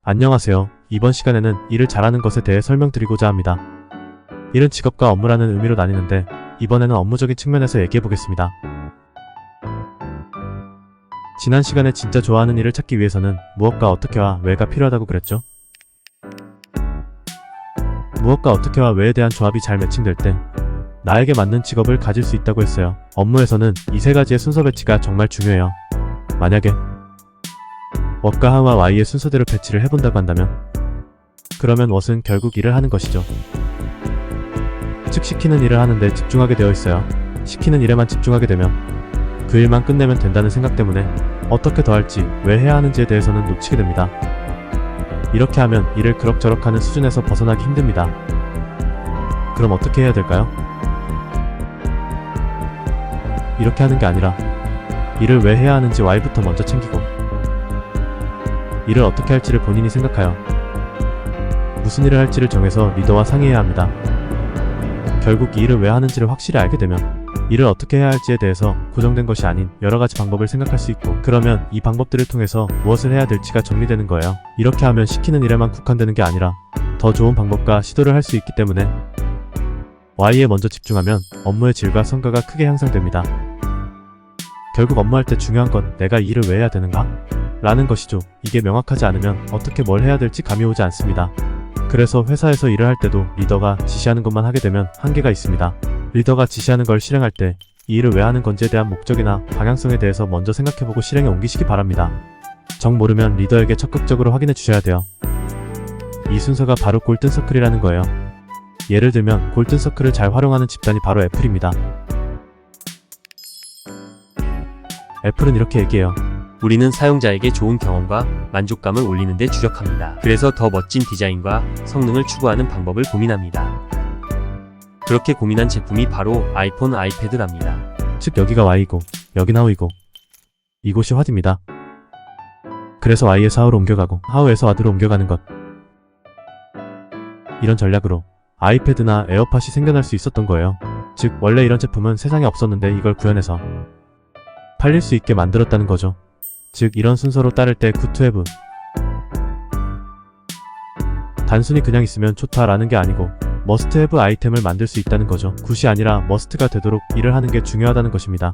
안녕하세요. 이번 시간에는 일을 잘하는 것에 대해 설명드리고자 합니다. 일은 직업과 업무라는 의미로 나뉘는데 이번에는 업무적인 측면에서 얘기해보겠습니다. 지난 시간에 진짜 좋아하는 일을 찾기 위해서는 무엇과 어떻게와 왜가 필요하다고 그랬죠? 무엇과 어떻게와 왜에 대한 조합이 잘 매칭될 때 나에게 맞는 직업을 가질 수 있다고 했어요. 업무에서는 이 세 가지의 순서 배치가 정말 중요해요. 만약에 what과 how와 why의 순서대로 배치를 해본다고 한다면 그러면 what은 결국 일을 하는 것이죠. 즉 시키는 일을 하는데 집중하게 되어 있어요. 시키는 일에만 집중하게 되면 그 일만 끝내면 된다는 생각 때문에 어떻게 더 할지 왜 해야 하는지에 대해서는 놓치게 됩니다. 이렇게 하면 일을 그럭저럭 하는 수준에서 벗어나기 힘듭니다. 그럼 어떻게 해야 될까요? 이렇게 하는 게 아니라 일을 왜 해야 하는지 why부터 먼저 챙기고 일을 어떻게 할지를 본인이 생각하여 무슨 일을 할지를 정해서 리더와 상의해야 합니다. 결국 이 일을 왜 하는지를 확실히 알게 되면 일을 어떻게 해야 할지에 대해서 고정된 것이 아닌 여러가지 방법을 생각할 수 있고 그러면 이 방법들을 통해서 무엇을 해야 될지가 정리되는 거예요. 이렇게 하면 시키는 일에만 국한되는 게 아니라 더 좋은 방법과 시도를 할 수 있기 때문에 Y에 먼저 집중하면 업무의 질과 성과가 크게 향상됩니다. 결국 업무할 때 중요한 건 내가 이 일을 왜 해야 되는가? 라는 것이죠. 이게 명확하지 않으면 어떻게 뭘 해야 될지 감이 오지 않습니다. 그래서 회사에서 일을 할 때도 리더가 지시하는 것만 하게 되면 한계가 있습니다. 리더가 지시하는 걸 실행할 때 이 일을 왜 하는 건지에 대한 목적이나 방향성에 대해서 먼저 생각해보고 실행에 옮기시기 바랍니다. 정 모르면 리더에게 적극적으로 확인해 주셔야 돼요. 이 순서가 바로 골든서클이라는 거예요. 예를 들면 골든서클을 잘 활용하는 집단이 바로 애플입니다. 애플은 이렇게 얘기해요. 우리는 사용자에게 좋은 경험과 만족감을 올리는 데 주력합니다. 그래서 더 멋진 디자인과 성능을 추구하는 방법을 고민합니다. 그렇게 고민한 제품이 바로 아이폰, 아이패드랍니다. 즉 여기가 Y이고 여긴 how이고 이곳이 what입니다. 그래서 Y에서 how로 옮겨가고 how에서 what으로 옮겨가는 것. 이런 전략으로 아이패드나 에어팟이 생겨날 수 있었던 거예요. 즉 원래 이런 제품은 세상에 없었는데 이걸 구현해서 팔릴 수 있게 만들었다는 거죠. 즉 이런 순서로 따를 때 good to have 단순히 그냥 있으면 좋다라는 게 아니고 must have 아이템을 만들 수 있다는 거죠. 굿이 아니라 must가 되도록 일을 하는 게 중요하다는 것입니다.